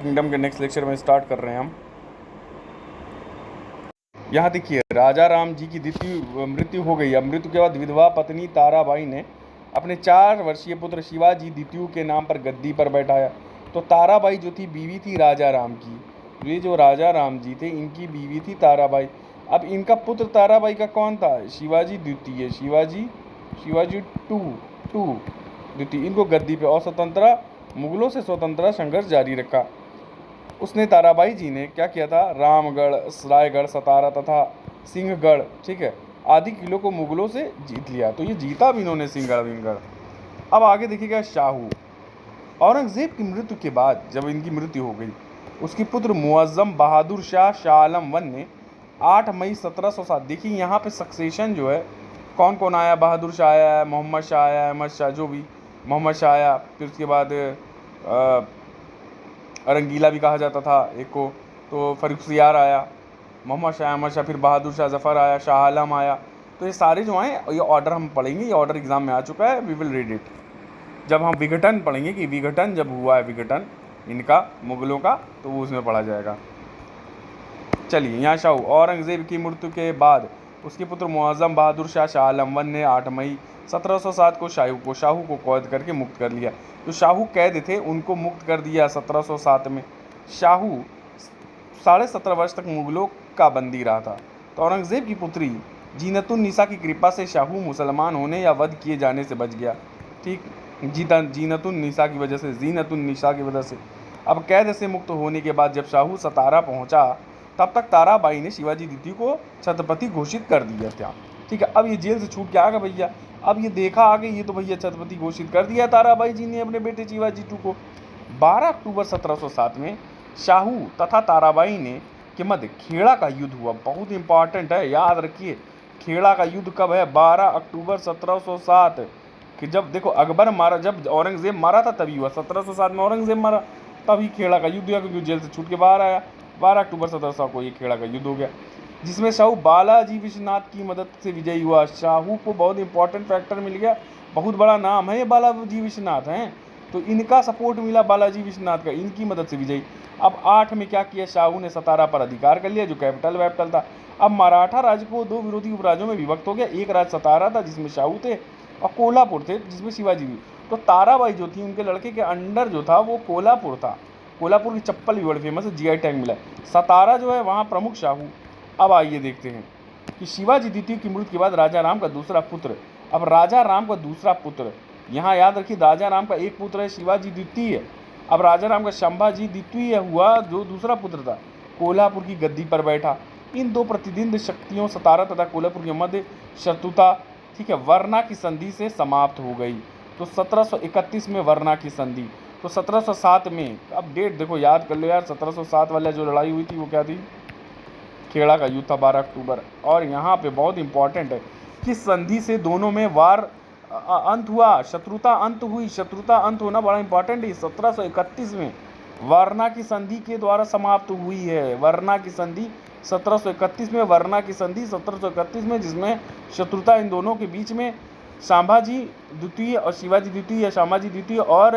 Kingdom के next lecture में start कर रहे हैं हम। यहाँ देखिए, राजा राम जी की द्वितीय मृत्यु हो गई। अब मृत्यु के बाद विधवा पत्नी ताराबाई ने अपने 4 वर्षीय पुत्र शिवाजी द्वितीय के नाम पर गद्दी पर बैठाया। तो ताराबाई जो थी बीवी थी राजा राम की। ये जो राजा राम जी थे इनकी बीवी थी ताराबाई। अब इनका पुत्र ताराबाई का कौन था? शिवाजी द्वितीय, शिवाजी टू द्वितीय। इनको गद्दी पे और मुगलों से स्वतंत्रता संघर्ष जारी रखा। उसने ताराबाई जी ने क्या किया था? रामगढ़, रायगढ़, सतारा तथा सिंहगढ़, ठीक है, आदि किलों को मुगलों से जीत लिया। तो ये जीता भी इन्होंने सिंहगढ़ विंगढ़। अब आगे देखिएगा शाहू। औरंगजेब की मृत्यु के बाद जब इनकी मृत्यु हो गई, उसके पुत्र मुअज्जम बहादुर शाह आलम वन ने 8 मई 1707, देखिए यहाँ पे सक्सेशन जो है कौन कौन आया? बहादुर शाह आया, मोहम्मद शाह आया, अहमद शाह, जो भी मोहम्मद शाह आया। फिर उसके बाद रंगीला भी कहा जाता था एक को, तो फर्रुखसियार आया, मोहम्मद शाह, अहमद शाह, फिर बहादुर शाह जफ़र आया, शाह आलम आया। तो ये सारे जो हैं ये ऑर्डर हम पढ़ेंगे, ये ऑर्डर एग्जाम में आ चुका है, वी विल रीड इट। जब हम विघटन पढ़ेंगे कि विघटन जब हुआ है, विघटन इनका मुगलों का, तो वो उसमें पढ़ा जाएगा। चलिए यहाँ शाहू। औरंगजेब की मृत्यु के बाद उसके पुत्र मुअज्जम बहादुर शाह आलम वन ने 8 मई 1707 को शाहू को कैद करके मुक्त कर लिया। जो शाहू कैद थे उनको मुक्त कर दिया 1707 में। शाहू 17.5 वर्ष तक मुगलों का बंदी रहा था। तो औरंगजेब की पुत्री जीनतुन्निसा की कृपा से शाहू मुसलमान होने या वध किए जाने से बच गया। ठीक, जीनतुन्निसा की वजह से। अब कैद से मुक्त होने के बाद जब शाहू सतारा पहुंचा, तब तक ताराबाई ने शिवाजी द्वितीय को छत्रपति घोषित कर दिया था। ठीक है, अब ये जेल से छूट के आ गया भैया। अब ये देखा आगे, ये तो भैया छत्रपति घोषित कर दिया ताराबाई जी ने अपने बेटे शिवाजी टू को। 12 अक्टूबर 1707 में शाहू तथा ताराबाई ने के मध्य खेड़ा का युद्ध हुआ। बहुत इंपॉर्टेंट है, याद रखिए। खेड़ा का युद्ध कब है? 12 अक्टूबर 1707 कि जब देखो अकबर मारा, जब औरंगजेब मारा था तभी हुआ। 1707 में औरंगजेब मारा, तभी खेड़ा का युद्ध हुआ, क्योंकि जेल से छूट के बाहर आया। 12 अक्टूबर 1700 को ये खेड़ा का युद्ध हो गया, जिसमें शाहू बालाजी विश्वनाथ की मदद से विजयी हुआ। शाहू को बहुत इंपॉर्टेंट फैक्टर मिल गया, बहुत बड़ा नाम है ये बालाजी विश्वनाथ हैं, तो इनका सपोर्ट मिला बालाजी विश्वनाथ का, इनकी मदद से विजयी। अब 8 में क्या किया? शाहू ने सतारा पर अधिकार कर लिया, जो कैपिटल वैपिटल था। अब मराठा राज्य को 2 विरोधी उपराज्यों में विभक्त हो गया। एक राज्य सतारा था जिसमें शाहू थे, और कोल्हापुर थे जिसमें शिवाजी भी। तो ताराबाई जो थी उनके लड़के के अंडर जो था वो कोल्हापुर था। कोल्हापुर की चप्पल भी बड़ी फेमस है, जीआई टैग मिला। सतारा जो है वहाँ प्रमुख शाहू। अब आइए देखते हैं कि शिवाजी द्वितीय की मृत्यु के बाद राजा राम का दूसरा पुत्र। अब राजा राम का दूसरा पुत्र, यहाँ याद रखिए, राजा राम का एक पुत्र है शिवाजी द्वितीय। अब राजा राम का संभाजी द्वितीय हुआ, जो दूसरा पुत्र था, कोल्हापुर की गद्दी पर बैठा। इन 2 प्रतिद्वंद शक्तियों सतारा तथा कोल्हापुर के मध्य शत्रुता, ठीक है, वरना की संधि से समाप्त हो गई। तो 1731 में वरना की संधि। तो 1707 में, अब डेट देखो याद कर लो यार, 1707 वाला जो लड़ाई हुई थी वो क्या थी? खेड़ा का युद्ध था 12 अक्टूबर। और यहाँ पे बहुत इंपॉर्टेंट है कि संधि से दोनों में वार अंत हुआ, शत्रुता अंत हुई। शत्रुता अंत होना बड़ा इंपॉर्टेंट है। 1731 में वरना की संधि के द्वारा समाप्त हुई है। वरना की संधि 1731 में, वरना की संधि 1731 में, जिसमें शत्रुता इन दोनों के बीच में संभाजी द्वितीय और शिवाजी द्वितीय या संभाजी द्वितीय और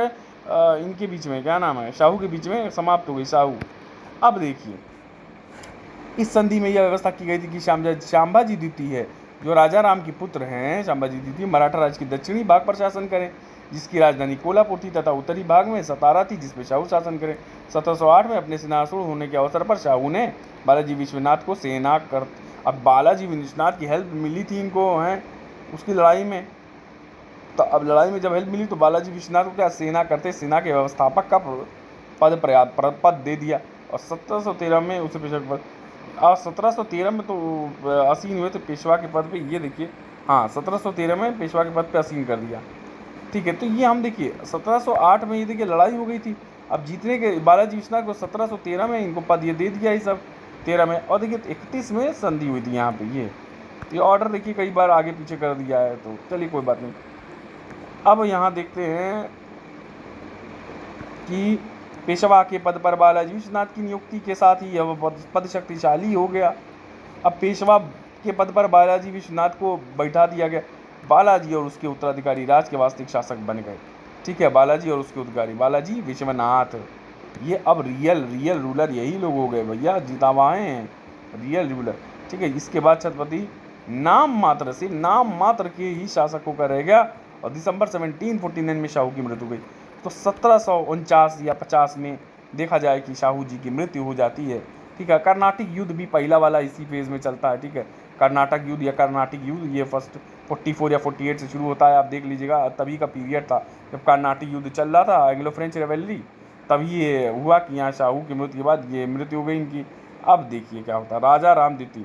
इनके बीच में क्या नाम है, शाहू के बीच में समाप्त हो गई। शाहू। अब देखिए, इस संधि में यह व्यवस्था की गई थी कि संभाजी द्वितीय है, जो राजा राम के पुत्र हैं, संभाजी द्वितीय मराठा राज्य के दक्षिणी भाग पर शासन करें, जिसकी राजधानी कोल्हापुर थी, तथा उत्तरी भाग में सतारा थी, जिसमें शाहू शासन करें। 1708 में अपने सेनासूर होने के अवसर पर शाहू ने बालाजी विश्वनाथ को सेना कर, अब बालाजी विश्वनाथ की हेल्प मिली थी इनको, हैं उसकी लड़ाई में। तो अब लड़ाई में जब हेल्प मिली तो बालाजी विश्वनाथ को क्या सेना सेना के व्यवस्थापक का पद दे दिया। और 1713 में उसे पेशवा के पद, और 1713 में तो आसीन हुए थे पेशवा के पद पे। ये देखिए, हाँ 1713 में पेशवा के पद पे आसीन कर दिया। ठीक है, तो ये हम देखिए 1708 में ये देखिए लड़ाई हो गई थी। अब जीतने के बालाजी विश्वनाथ को 1713 में इनको पद ये दे दिया, ये सब 13 में। और देखिए 31 में संधि हुई थी यहाँ पे। ये ऑर्डर देखिए कई बार आगे पीछे कर दिया है, तो चलिए कोई बात नहीं। अब यहाँ देखते हैं कि पेशवा के पद पर बालाजी विश्वनाथ की नियुक्ति के साथ ही यह पद शक्तिशाली हो गया। अब पेशवा के पद पर बालाजी विश्वनाथ को बैठा दिया गया। बालाजी और उसके उत्तराधिकारी राज्य के वास्तविक शासक बन गए। ठीक है, बालाजी और उसके उत्तराधिकारी बालाजी विश्वनाथ। ये अब रियल रियल रूलर यही लोग हो गए भैया, जितावाएँ हैं रियल रूलर। ठीक है, इसके बाद छत्रपति नाम मात्र के ही शासक होकर रह गया और दिसंबर 1749 में शाहू की मृत्यु हुई। तो 1749 या 50 में देखा जाए कि शाहू जी की मृत्यु हो जाती है। ठीक है, कर्नाटक युद्ध भी पहला वाला इसी फेज में चलता है। ठीक है, कर्नाटक युद्ध या कर्नाटक युद्ध ये फर्स्ट 44 या 48 से शुरू होता है, आप देख लीजिएगा। तभी का पीरियड था जब कर्नाटक युद्ध चल रहा था, एंग्लो फ्रेंच रेवलरी, तभी ये हुआ कि यहाँ शाहू की मृत्यु के बाद ये मृत्यु हो गई इनकी। अब देखिए क्या होता है। राजा राम द्वितीय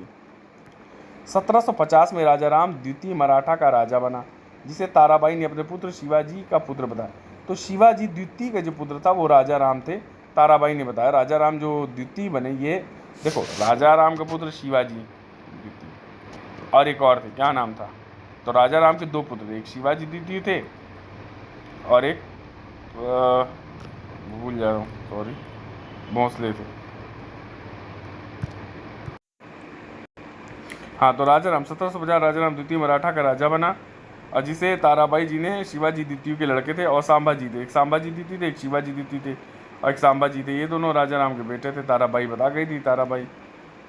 1750 में राजा राम द्वितीय मराठा का राजा बना, जिसे ताराबाई ने अपने पुत्र शिवाजी का पुत्र बताया। तो शिवाजी द्वितीय का जो पुत्र था वो राजा राम थे, ताराबाई ने बताया। राजा राम जो द्वितीय बने, ये देखो राजा राम का पुत्र शिवाजी द्वितीय और एक और थे, क्या नाम था। तो राजा राम के दो पुत्र थे, एक शिवाजी द्वितीय थे और एक भूल जा रहा हूँ, सॉरी, भोंसले थे। हाँ, तो राजा राम 1750 राजा राम द्वितीय मराठा का राजा बना और जिसे ताराबाई जी ने शिवाजी द्वितीय के लड़के थे और सांभाजी थे। एक सांभाजी द्वितीय थे, एक शिवाजी द्वितीय थे और एक सांभाजी थे। ये दोनों राजा राम के बेटे थे, ताराबाई बता गई थी, ताराबाई।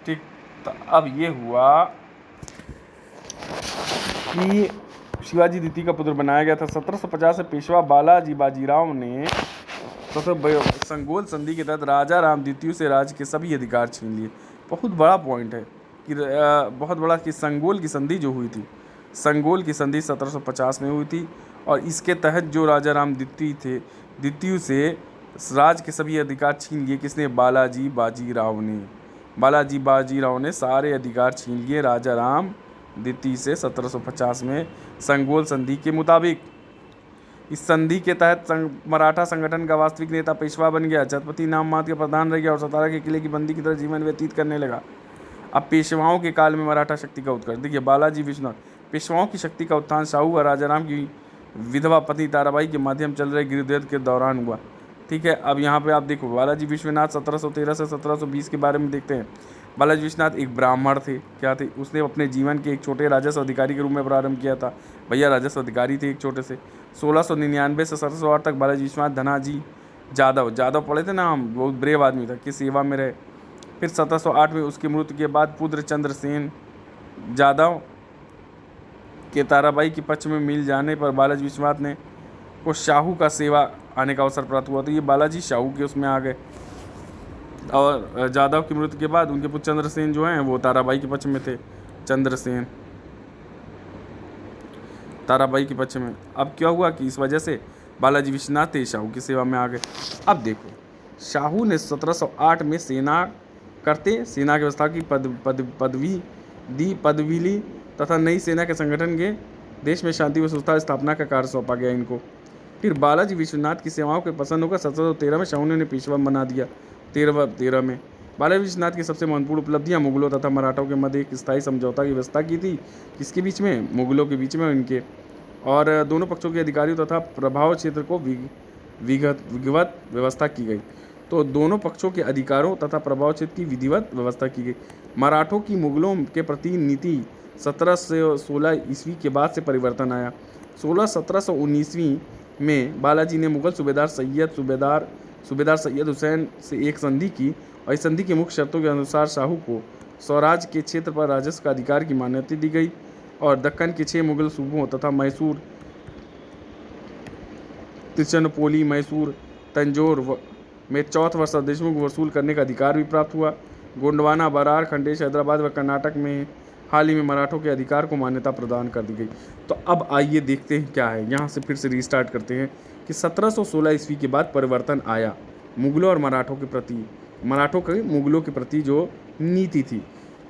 ठीक, तो अब ये हुआ कि शिवाजी द्वितीय का पुत्र बनाया गया था। 1750 से पेशवा बालाजी बाजीराव ने संगोल संधि के तहत राजा राम द्वितीय से राज्य के सभी अधिकार छीन लिए। बहुत बड़ा पॉइंट है कि बहुत बड़ा कि संगोल की संधि जो हुई थी, संगोल की संधि 1750 में हुई थी और इसके तहत जो राजा राम द्वितीय थे, द्वितीय से राज्य के सभी अधिकार छीन लिए। किसने? बालाजी बाजीराव ने। बालाजी बाजीराव ने सारे अधिकार छीन लिए राजा राम द्वितीय से 1750 में संगोल संधि के मुताबिक। इस संधि के तहत मराठा संगठन का वास्तविक नेता पेशवा बन गया, छत्रपति नाम मात्र का प्रधान रह गया और सतारा के किले की बंदी की तरह जीवन व्यतीत करने लगा। अब पेशवाओं के काल में मराठा शक्ति का उत्कर्ष। देखिए, बालाजी विश्वनाथ, पेशवाओं की शक्ति का उत्थान शाहू और राजा राम की विधवा पत्नी ताराबाई के माध्यम चल रहे गृहयुद्ध के दौरान हुआ। ठीक है, अब यहाँ पे आप देखो, बालाजी विश्वनाथ 1713 से 1720 के बारे में देखते हैं। बालाजी विश्वनाथ एक ब्राह्मण थे। क्या थे? उसने अपने जीवन के एक छोटे राजस्व अधिकारी के रूप में प्रारंभ किया था। भैया राजस्व अधिकारी थे एक छोटे से। 1699 से 1708 तक बालाजी विश्वनाथ धनाजी जादव पढ़े थे ना हम, बहुत ब्रेव आदमी था, की सेवा में रहे। फिर 1708 में उसकी मृत्यु के बाद पुत्र चंद्रसेन जादव के ताराबाई के पक्ष में मिल जाने पर बालाजी विश्वनाथ ने को शाहू का सेवा आने का अवसर प्राप्त हुआ। तो ये बालाजी शाहू के उसमें आ गए और जादव की मृत्यु के बाद उनके पुत्र चंद्रसेन जो हैं वो ताराबाई के पक्ष में थे। चंद्रसेन ताराबाई के पक्ष में। अब क्या हुआ कि इस वजह से बालाजी विश्वनाथ थे शाहू की सेवा में आ गए। अब देखो, शाहू ने 1708 में सेना की व्यवस्था की, पदवी ली तथा नई सेना के संगठन के देश में शांति व सुरक्षा स्थापना का कार्य सौंपा गया इनको। फिर बालाजी विश्वनाथ की सेवाओं के पसंद होकर 1713 में शाहू ने पेशवा बना दिया। 13 में बालाजी विश्वनाथ की सबसे महत्वपूर्ण उपलब्धियां मुगलों तथा मराठों के मध्य एक स्थायी समझौता की व्यवस्था की थी। किसके बीच में? मुगलों के बीच में इनके, और दोनों पक्षों के अधिकारियों तथा प्रभाव क्षेत्र को विधिवत व्यवस्था की गई। तो दोनों पक्षों के अधिकारों तथा प्रभाव क्षेत्र की विधिवत व्यवस्था की गई। मराठों की मुगलों के प्रति नीति 1716 ईस्वी के बाद से परिवर्तन आया। 1719 में बालाजी ने मुगल सूबेदार सैयद हुसैन से एक संधि की और इस संधि की मुख्य शर्तों के अनुसार शाहू को स्वराज के क्षेत्र पर राजस्व का अधिकार की मान्यता दी गई और दक्कन के 6 मुगल सूबों तथा मैसूर, तिरुचिरापल्ली, मैसूर, तंजौर में 4 वर्ष देशमुख वसूल करने का अधिकार भी प्राप्त हुआ। गोंडवाना, बरार, खंडेश, हैदराबाद व कर्नाटक में हाल ही में मराठों के अधिकार को मान्यता प्रदान कर दी गई। तो अब आइए देखते हैं क्या है। यहाँ से फिर से रीस्टार्ट करते हैं कि 1716 ईस्वी के बाद परिवर्तन आया मुगलों और मराठों के प्रति, मुगलों के प्रति जो नीति थी।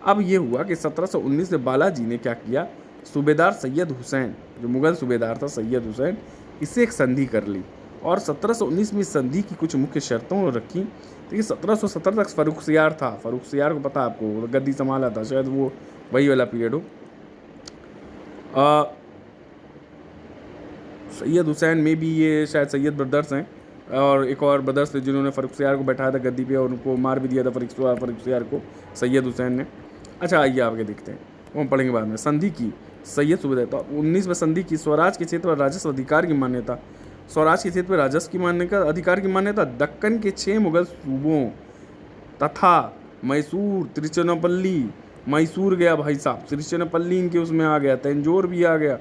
अब ये हुआ कि 1719 में बालाजी ने क्या किया, सूबेदार सैयद हुसैन, जो मुगल सूबेदार था सैयद हुसैन, इससे एक संधि कर ली और 1719 में संधि की कुछ मुख्य शर्तों रखी। देखिए 1770 तक फर्रुखसियार था, फर्रुखसियार को पता आपको, गद्दी संभाला था, शायद वो वही वाला पीरियड हो। सैयद हुसैन में भी ये शायद सैयद ब्रदर्स हैं और एक और ब्रदर्स थे जिन्होंने फर्रुखसियार को बैठाया था गद्दी पे और उनको मार भी दिया था फर्रुखसियार को सैयद हुसैन ने। अच्छा आइए आगे देखते हैं, वो हम पढ़ेंगे बाद में। संधि की सैयद सूबेदार, तो 19 में संधि की स्वराज के क्षेत्र पर राजस्व अधिकार की मान्यता स्वराज के क्षेत्र पर राजस्व की मान्यता, अधिकार की मान्यता। दक्कन के 6 मुगल सूबों तथा मैसूर, तिरुचिरापल्ली, मैसूर गया भाई साहब, तिरुचिरापल्ली इनके उसमें आ गया, तंजौर भी आ गया,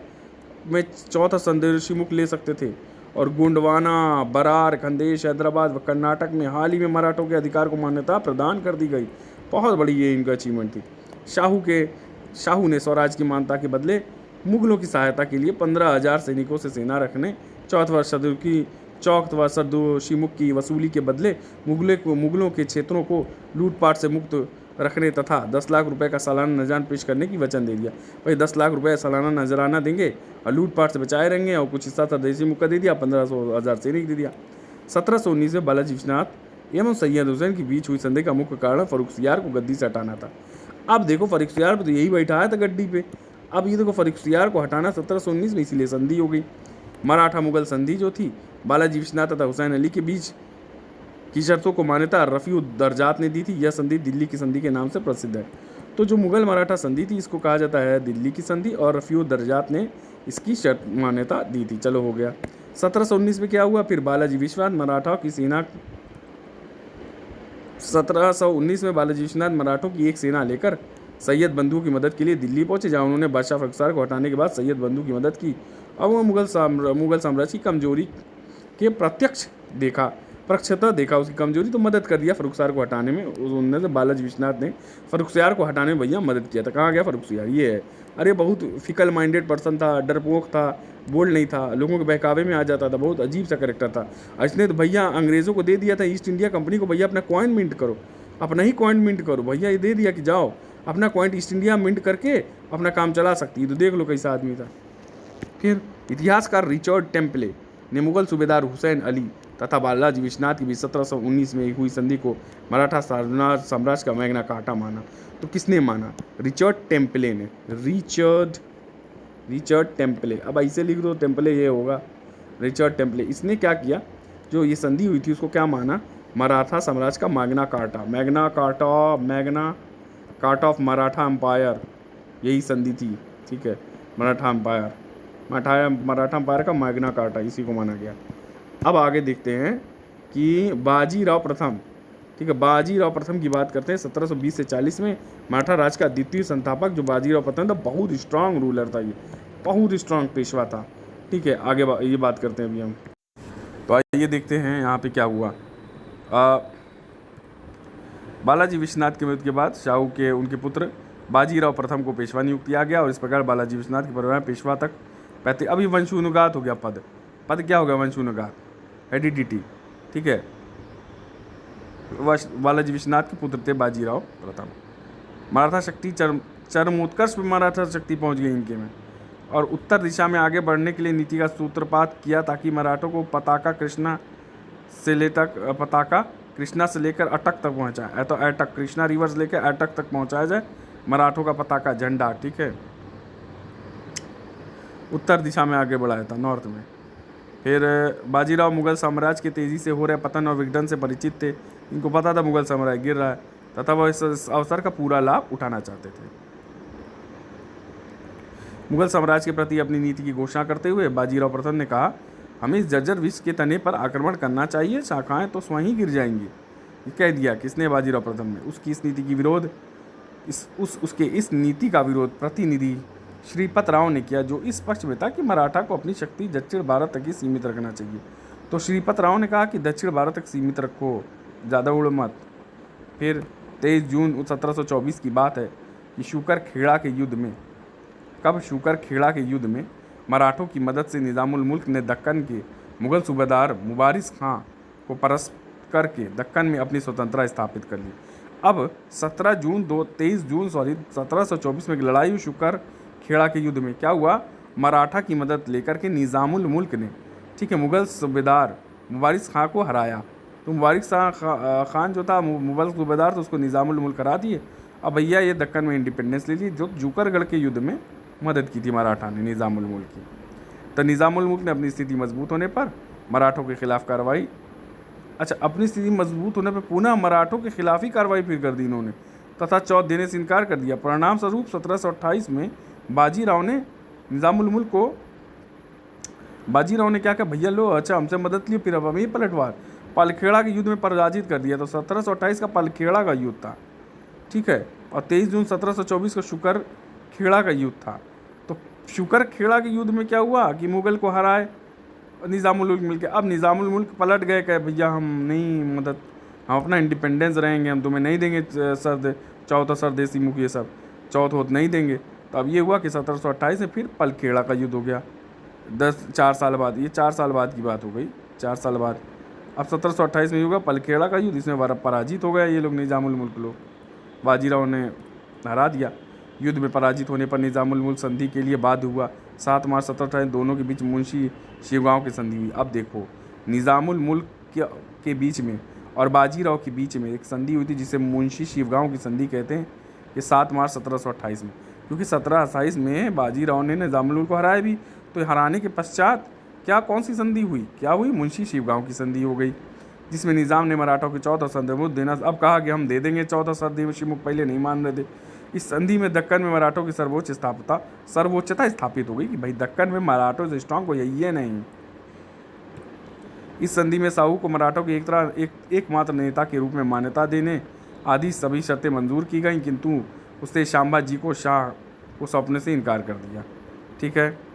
में चौथा संदेशी मुख ले सकते थे। और गोंडवाना, बरार, खंदेश, हैदराबाद व कर्नाटक में हाल ही में मराठों के अधिकार को मान्यता प्रदान कर दी गई। बहुत बड़ी ये इनका अचीवमेंट थी। शाहू ने स्वराज की मान्यता के बदले मुगलों की सहायता के लिए 15,000 सैनिकों से सेना रखने, चौथ व सरदोशीमुख की वसूली के बदले मुगलों के क्षेत्रों को लूटपाट से मुक्त रखने तथा 10 लाख रुपए का सालाना नजराना पेश करने की वचन दे दिया। भाई 10 लाख रुपए सालाना नजराना देंगे और लूटपाट से बचाए रहेंगे, और कुछ हिस्सा सरदेशी मुख का दे दिया, 15,000 सैनिक दे दिया। 1719 में बालाजी विश्वनाथ एवं सैयद हुसैन के बीच हुई संधि का मुख्य कारण फर्रुखसियार को गद्दी से हटाना था। अब देखो फर्रुखसियार पे तो यही बैठा है था गद्दी पे, अब ये देखो फर्रुखसियार को हटाना 1719 में, इसीलिए संधि हो गई। मराठा मुगल संधि जो थी बालाजी विश्वनाथ तथा हुसैन अली के बीच की शर्तों को मान्यता रफ़ी दर्जात ने दी थी। यह संधि दिल्ली की संधि के नाम से प्रसिद्ध है। तो जो मुगल मराठा संधि थी इसको कहा जाता है दिल्ली की संधि, और रफ़ी दर्जात ने इसकी शर्त मान्यता दी थी। चलो हो गया। 1719 में क्या हुआ, फिर बालाजी विश्वनाथ मराठा की सेना 1719 में बालाजी विश्वनाथ मराठों की एक सेना लेकर सैयद बंधु की मदद के लिए दिल्ली पहुंचे, जहां उन्होंने बादशाह फर्रुखसियार को हटाने के बाद सैयद बंधु की मदद की। अब वो मुगल साम्राज्य की कमजोरी के प्रत्यक्षतः देखा उसकी कमजोरी, तो मदद कर दिया फर्रुखसियार को हटाने में। उन्होंने बालाजी विश्वनाथ ने फर्रुखसियार को हटाने में भैया मदद किया था। कहाँ गया फर्रुखसियार, ये है। अरे बहुत फिकल माइंडेड पर्सन था, डरपोक था, बोल्ड नहीं था, लोगों के बहकावे में आ जाता था, बहुत अजीब सा करेक्टर था। इसने तो भैया अंग्रेज़ों को दे दिया था, ईस्ट इंडिया कंपनी को, भैया अपना कॉइन मिंट करो, अपना ही कॉइन मिंट करो, भैया ये दे दिया कि जाओ अपना कॉइन ईस्ट इंडिया मिंट करके अपना काम चला सकती है। तो देख लो कैसा आदमी था। फिर इतिहासकार रिचर्ड टेम्पले ने मुगल सूबेदार हुसैन अली तथा बालाजी विश्वनाथ के बीच 1719 में हुई संधि को मराठा साम्राज्य का मैग्ना कार्टा माना। तो किसने माना, रिचर्ड टेम्पले ने। रिचर्ड टेम्पले, अब ऐसे लिख दो टेम्पले, ये होगा रिचर्ड टेम्पले। इसने क्या किया, जो ये संधि हुई थी उसको क्या माना, मराठा साम्राज्य का Magna Carta of Maratha empire, यही संधि थी। ठीक है, मराठा एम्पायर का मैग्ना कार्टा, इसी को माना गया। अब आगे देखते हैं कि बाजीराव प्रथम, ठीक है, बाजीराव प्रथम की बात करते हैं। 1720 से 40 में मराठा राज का द्वितीय संस्थापक जो बाजीराव प्रथम था, बहुत स्ट्रांग रूलर था, ये बहुत स्ट्रांग पेशवा था। ठीक है, आगे ये बात करते हैं अभी हम। तो आइए देखते हैं यहाँ पे क्या हुआ। बालाजी विश्वनाथ की मृत्यु के बाद शाहू के उनके पुत्र बाजीराव प्रथम को पेशवा नियुक्त किया गया, और इस प्रकार बालाजी विश्वनाथ के परिवार पेशवा तक पैते। अभी वंशानुगत हो गया, पद क्या हो गया, वंशानुगत, हेरिडिटी। ठीक है, बालाजी विश्वनाथ के पुत्र थे बाजीराव प्रथम। मराठा शक्ति चरमोत्कर्ष पर मराठा शक्ति पहुंच गई इनके में, और उत्तर दिशा में आगे बढ़ने के लिए नीति का सूत्रपात किया ताकि मराठों को पताका कृष्णा से लेकर अटक तक पहुंचाया, तो अटक कृष्णा रिवर से लेकर अटक तक पहुंचाया जाए मराठों का पताका झंडा। ठीक है, उत्तर दिशा में आगे बढ़ाया था, नॉर्थ में। फिर बाजीराव मुगल साम्राज्य के तेज़ी से हो रहे पतन और विघटन से परिचित थे। इनको पता था मुगल साम्राज्य गिर रहा है, तथा वह इस अवसर का पूरा लाभ उठाना चाहते थे। मुगल साम्राज्य के प्रति अपनी नीति की घोषणा करते हुए बाजीराव प्रथम ने कहा, हमें इस जर्जर विश्व के तने पर आक्रमण करना चाहिए, शाखाएं तो स्वयं ही गिर जाएंगी। ये कह दिया किसने, बाजीराव प्रथम ने। उसकी इस नीति की विरोध उसके इस नीति का विरोध प्रतिनिधि श्रीपत राव ने किया, जो इस पक्ष में था कि मराठा को अपनी शक्ति दक्षिण भारत तक ही सीमित रखना चाहिए। तो श्रीपत राव ने कहा कि दक्षिण भारत तक सीमित रखो, ज़्यादा उड़ मत। फिर 23 जून 1724 की बात है कि शूकर खेड़ा के युद्ध में मराठों की मदद से निज़ामुल मुल्क ने दक्कन के मुगल सूबेदार मुबारिस खां को परास्त करके दक्कन में अपनी स्वतंत्रता स्थापित कर ली। अब 23 जून 1724 में लड़ाई हुई शूकर खेड़ा के युद्ध में। क्या हुआ, मराठा की मदद लेकर के निज़ामुल मुल्क ने, ठीक है, मुगल सूबेदार मुबारिस खां को हराया। तो मुबारिस खान जो था मुगल सूबेदार, तो उसको निज़ामुल मुल्क हरा दिए। अब भैया ये दक्कन में इंडिपेंडेंस ले ली, जो जूकरगढ़ के युद्ध में मदद की थी मराठा ने निज़ामुल मुल्क की। तो निज़ामुल मुल्क ने अपनी स्थिति मजबूत होने पर मराठों के खिलाफ कार्रवाई, अपनी स्थिति मजबूत होने पर पुनः मराठों के खिलाफ ही कार्रवाई फिर कर दी इन्होंने, तथा चौथ देने से इनकार कर दिया। परिणाम स्वरूप 1728 में बाजीराव ने निज़ामुल मुल्क को बाजीराव ने क्या कहा, भैया लो अच्छा हमसे मदद लियो, फिर अब हमें पलटवार। पालखेड़ा के युद्ध में पराजित कर दिया। तो 1728 का पालखेड़ा का युद्ध था, ठीक है। और 23 जून 1724 को शुकर खेड़ा का युद्ध था। तो शुकर खेड़ा के युद्ध में क्या हुआ कि मुगल को हराए निज़ामुल मुल्क मिलके। अब निज़ामुल मुल्क पलट गए, कहे भैया हम नहीं मदद, हम अपना इंडिपेंडेंस रहेंगे, हम तुम्हें नहीं देंगे चौथा सरदेसी मुख ये सब चौथ होत नहीं देंगे। तो अब ये हुआ कि 1728 में फिर पलखेड़ा का युद्ध हो गया। 4 साल बाद, ये 4 साल बाद की बात हो गई, 4 साल बाद। अब 1728 में होगा पलखेड़ा का युद्ध, इसमें पराजित हो गया ये लोग, निज़ामुल मुल्क लोग। बाजीराव ने हरा दिया। युद्ध में पराजित होने पर निज़ामुल मुल्क संधि के लिए बाध्य हुआ। 7 मार्च 1728 दोनों के बीच मुंशी शिवगांव की संधि हुई। अब देखो, निज़ामुल मुल्क के बीच में और बाजीराव के बीच में एक संधि हुई थी जिसे मुंशी शिवगांव की संधि कहते हैं। ये 7 मार्च 1728 में, क्योंकि 1728 में बाजीराव ने निज़ामुल मुल्क को हराया भी। तो हराने के पश्चात क्या कौन सी संधि हुई, क्या हुई, मुंशी शिवगांव की संधि हो गई, जिसमें निज़ाम ने मराठों के चौथा सरदेशमुख देना। अब कहा कि हम दे देंगे चौथा सरदेशमुख, पहले नहीं मान रहे थे। इस संधि में दक्कन में मराठों की सर्वोच्चता स्थापित हो गई कि भाई दक्कन में मराठों से स्ट्रांग कोई है नहीं। इस संधि में साहू को मराठों के एकमात्र नेता के रूप में मान्यता देने आदि सभी शर्तें मंजूर की गईं, किंतु उसने शांबा जी को शाह को सौंपने से इनकार कर दिया, ठीक है।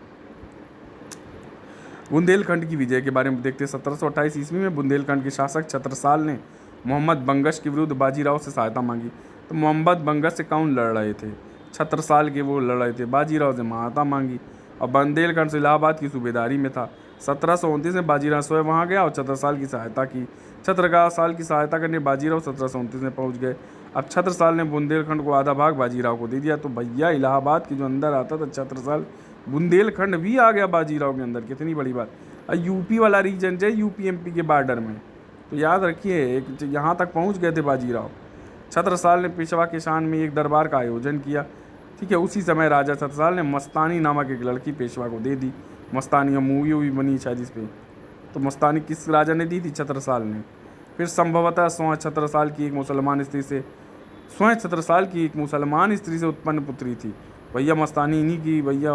बुंदेलखंड की विजय के बारे में देखते हैं। 1728 ईस्वी में बुंदेलखंड के शासक छत्रसाल ने मोहम्मद बंगश के विरुद्ध बाजीराव से सहायता मांगी। तो मोहम्मद बंगश से कौन लड़ रहे थे, छत्रसाल के वो लड़ रहे थे। बाजीराव से सहायता मांगी और बुंदेलखंड से इलाहाबाद की सूबेदारी में था। 1729 में बाजीराव स्वयं वहाँ गया और छत्रसाल की सहायता की। छत्रसाल की सहायता करने बाजीराव 1729 में पहुँच गए। अब छत्रसाल ने बुंदेलखंड को आधा भाग बाजीराव को दे दिया। तो भैया इलाहाबाद की जो अंदर आता था छत्रसाल, बुंदेलखंड भी आ गया बाजीराव के अंदर, कितनी बड़ी बात। और यूपी वाला रीजन जो यूपी एमपी के बॉर्डर में, तो याद रखिए एक यहाँ तक पहुँच गए थे बाजीराव। छत्रसाल ने पेशवा के शान में एक दरबार का आयोजन किया, ठीक है। उसी समय राजा छत्रसाल ने मस्तानी नामक एक लड़की पेशवा को दे दी। मस्तानी मूवी बनी शायद इस पर। तो मस्तानी किस राजा ने दी थी, छत्रसाल ने। फिर संभवतः स्वयं छत्रसाल की एक मुसलमान स्त्री से उत्पन्न पुत्री थी। भैया मस्तानी इन्हीं की, भैया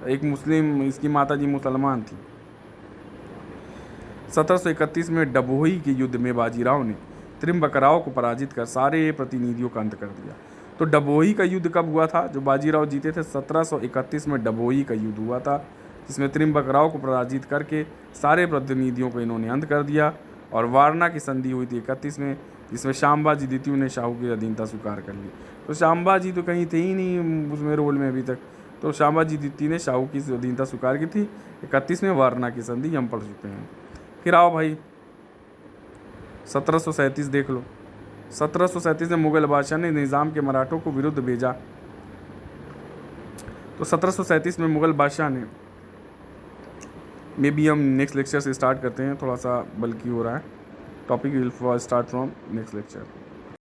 एक मुस्लिम, इसकी माता जी मुसलमान थी। 1731 में डभोई के युद्ध में बाजीराव ने त्रिम्बकराव को पराजित कर सारे प्रतिनिधियों का अंत कर दिया। तो डभोई का युद्ध कब हुआ था, जो बाजीराव जीते थे, 1731 में डभोई का युद्ध हुआ था, जिसमें त्रिम्बकराव को पराजित करके सारे प्रतिनिधियों को इन्होंने अंत कर दिया। और वारणा की संधि हुई थी 31 में, जिसमें शामबाजी द्वितीय ने शाहू की अधीनता स्वीकार कर ली। तो शामबाजी तो कहीं थे ही नहीं उसमें रोल में अभी तक। तो शामबाजी द्वितीय ने शाहू की अधीनता स्वीकार की थी। 31 में वारणा की संधि हम पढ़ चुके हैं। फिर आओ भाई 1737 देख लो। 1737 में मुगल बादशाह ने निज़ाम के मराठों को विरुद्ध भेजा। तो 1737 में मुगल बादशाह ने, मे बी हम नेक्स्ट लेक्चर से स्टार्ट करते हैं, थोड़ा सा बल्कि हो रहा है topic, will start from next lecture.